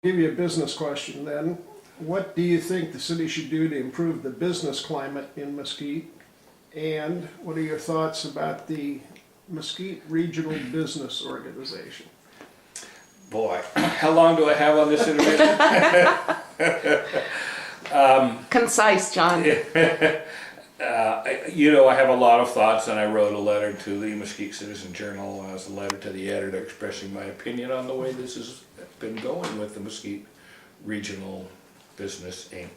Give you a business question then. What do you think the city should do to improve the business climate in Mesquite? And what are your thoughts about the Mesquite Regional Business Organization? Boy, how long do I have on this interview? Concise, John. I have a lot of thoughts, and I wrote a letter to the Mesquite Citizen Journal as a letter to the editor expressing my opinion on the way this has been going with the Mesquite Regional Business Inc.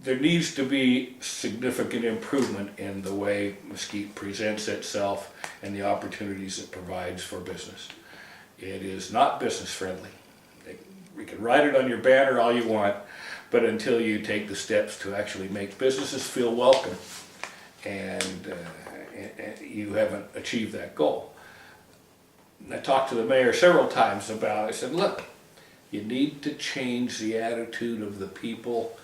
There needs to be significant improvement in the way Mesquite presents itself and the opportunities it provides for business. It is not business friendly. We can write it on your banner all you want, but until you take the steps to actually make businesses feel welcome, and you haven't achieved that goal. And I talked to the mayor several times about it. I said, look, you need to change the attitude of the people,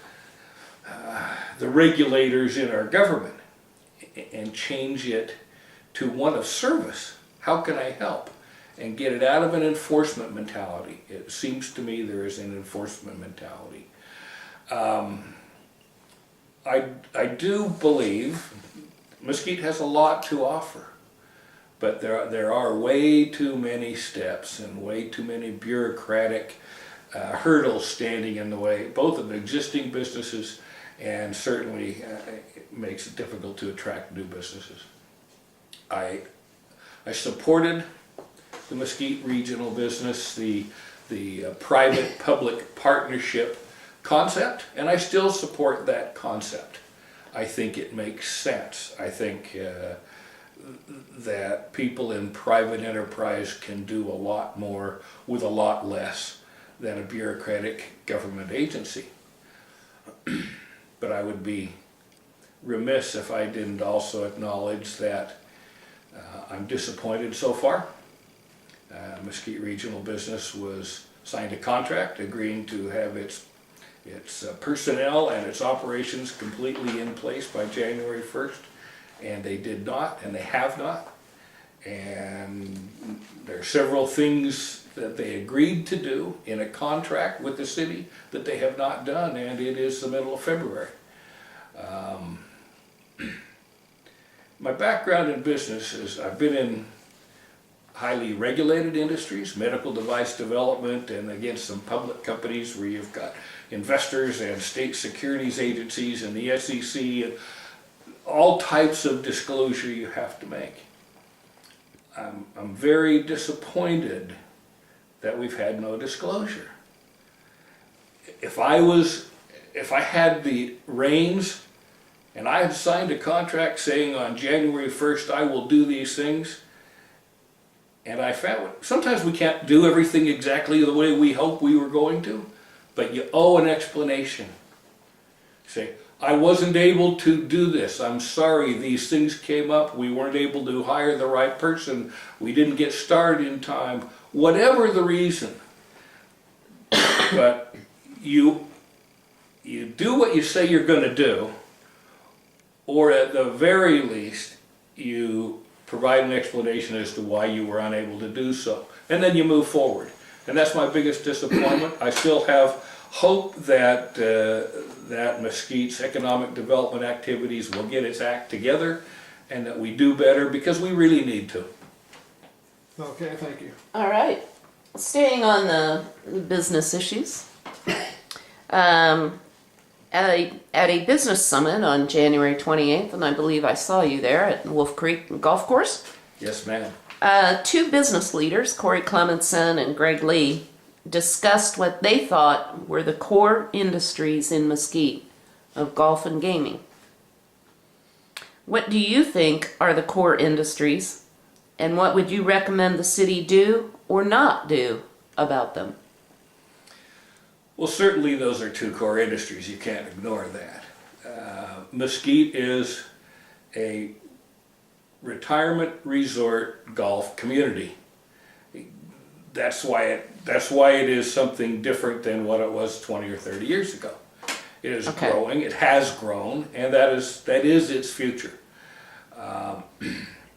the regulators in our government, and change it to one of service. How can I help? And get it out of an enforcement mentality. It seems to me there is an enforcement mentality. I do believe Mesquite has a lot to offer, but there are way too many steps and way too many bureaucratic hurdles standing in the way, both of existing businesses, and certainly it makes it difficult to attract new businesses. I supported the Mesquite Regional Business, the private-public partnership concept, and I still support that concept. I think it makes sense. I think that people in private enterprise can do a lot more with a lot less than a bureaucratic government agency. But I would be remiss if I didn't also acknowledge that I'm disappointed so far. Mesquite Regional Business was signed a contract agreeing to have its personnel and its operations completely in place by January 1st, and they did not, and they have not. And there are several things that they agreed to do in a contract with the city that they have not done, and it is the middle of February. My background in business is I've been in highly regulated industries, medical device development, and again some public companies where you've got investors and state securities agencies and the SEC and all types of disclosure you have to make. I'm very disappointed that we've had no disclosure. If I had the reins and I had signed a contract saying on January 1st I will do these things, and I found sometimes we can't do everything exactly the way we hope we were going to, but you owe an explanation. Say, I wasn't able to do this. I'm sorry, these things came up. We weren't able to hire the right person. We didn't get started in time. Whatever the reason. But you do what you say you're going to do, or at the very least, you provide an explanation as to why you were unable to do so. And then you move forward. And that's my biggest disappointment. I still have hope that that Mesquite's economic development activities will get its act together and that we do better, because we really need to. Okay, thank you. All right. Staying on the business issues. At a business summit on January 28th, and I believe I saw you there at Wolf Creek Golf Course. Yes, ma'am. Two business leaders, Corey Clementson and Greg Lee, discussed what they thought were the core industries in Mesquite of golf and gaming. What do you think are the core industries, and what would you recommend the city do or not do about them? Well, certainly those are two core industries. You can't ignore that. Mesquite is a retirement resort golf community. That's why it is something different than what it was 20 or 30 years ago. It is growing. It has grown, and that is its future.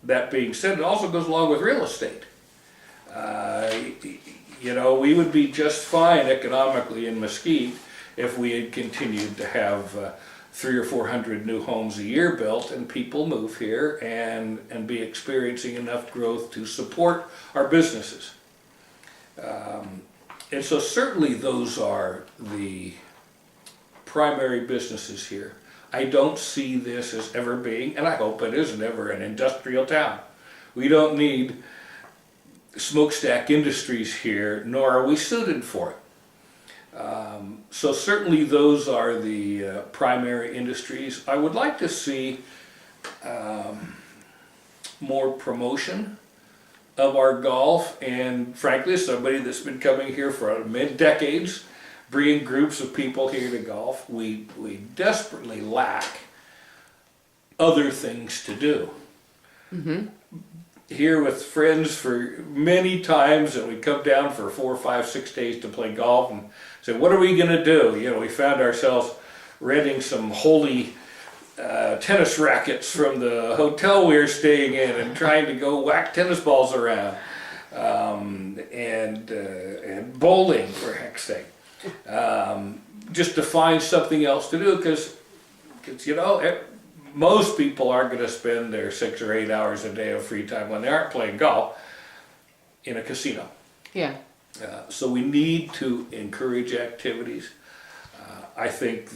that being said, it also goes along with real estate. You know, we would be just fine economically in Mesquite if we had continued to have 300 or 400 new homes a year built and people move here and be experiencing enough growth to support our businesses. And so certainly those are the primary businesses here. I don't see this as ever being, and I hope it isn't ever, an industrial town. We don't need smokestack industries here, nor are we suited for it. So certainly those are the primary industries. I would like to see more promotion of our golf, and frankly, as somebody that's been coming here for mid-decades, bringing groups of people here to golf, we desperately lack other things to do. Mm-hmm. Here with friends for many times, and we come down for 4, 5, 6 days to play golf and say, what are we going to do? You know, we found ourselves renting some holy tennis rackets from the hotel we were staying in and trying to go whack tennis balls around, and bowling, for heck's sake, just to find something else to do, because you know, most people aren't going to spend their 6 or 8 hours a day of free time when they aren't playing golf in a casino. Yeah. So we need to encourage activities. I think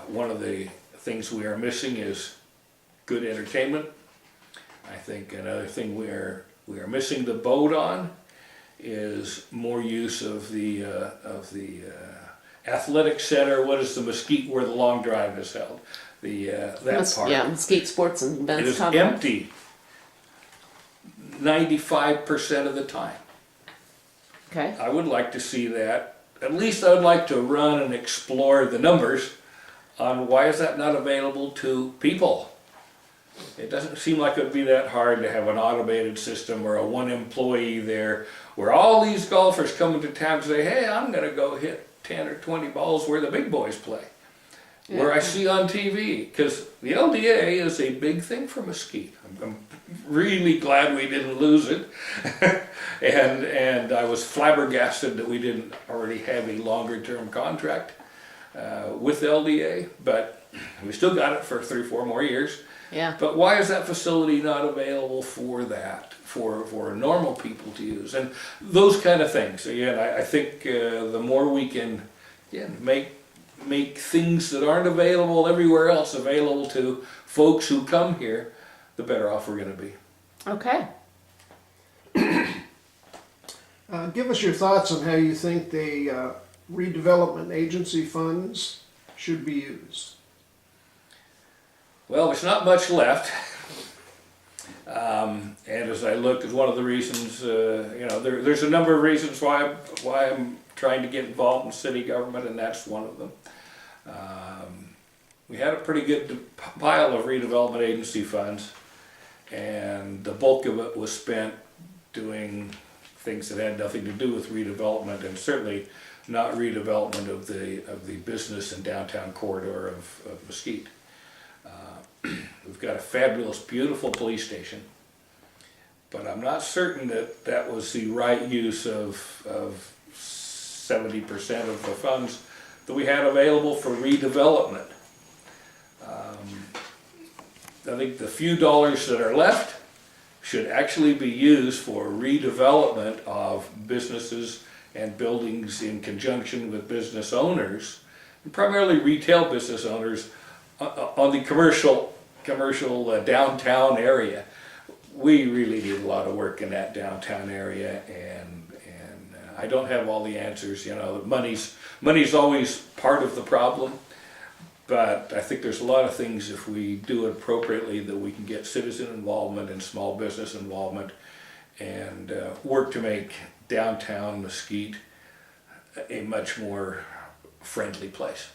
one of the things we are missing is good entertainment. I think another thing we are missing the boat on is more use of the athletic center. What is the Mesquite where the long drive is held? That park. Yeah, Mesquite Sports and It Events is Complex. empty 95% of the time. Okay. I would like to see that. At least I would like to run and explore the numbers on why is that not available to people. It doesn't seem like it would be that hard to have an automated system or a one employee there where all these golfers come into town and say, hey, I'm going to go hit 10 or 20 balls where the big boys play. Yeah. Where I see on TV, because the LDA is a big thing for Mesquite. I'm really glad we didn't lose it, and I was flabbergasted that we didn't already have a longer-term contract with LDA, but we still got it for 3 or 4 more years. Yeah. But why is that facility not available for that, for normal people to use, and those kind of things? Again, I think the more we can, make things that aren't available everywhere else available to folks who come here, the better off we're going to be. Okay. Give us your thoughts on how you think the redevelopment agency funds should be used. Well, there's not much left. And as I look at one of the reasons, there's a number of reasons why I'm trying to get involved in city government, and that's one of them. We had a pretty good pile of redevelopment agency funds, and the bulk of it was spent doing things that had nothing to do with redevelopment, and certainly not redevelopment of the business and downtown corridor of Mesquite. We've got a fabulous, beautiful police station, but I'm not certain that that was the right use of 70% of the funds that we had available for redevelopment. I think the few dollars that are left should actually be used for redevelopment of businesses and buildings in conjunction with business owners, and primarily retail business owners, on the commercial downtown area. We really need a lot of work in that downtown area, and I don't have all the answers. You know, money's always part of the problem, but I think there's a lot of things, if we do it appropriately, that we can get citizen involvement and small business involvement, and work to make downtown Mesquite a much more friendly place.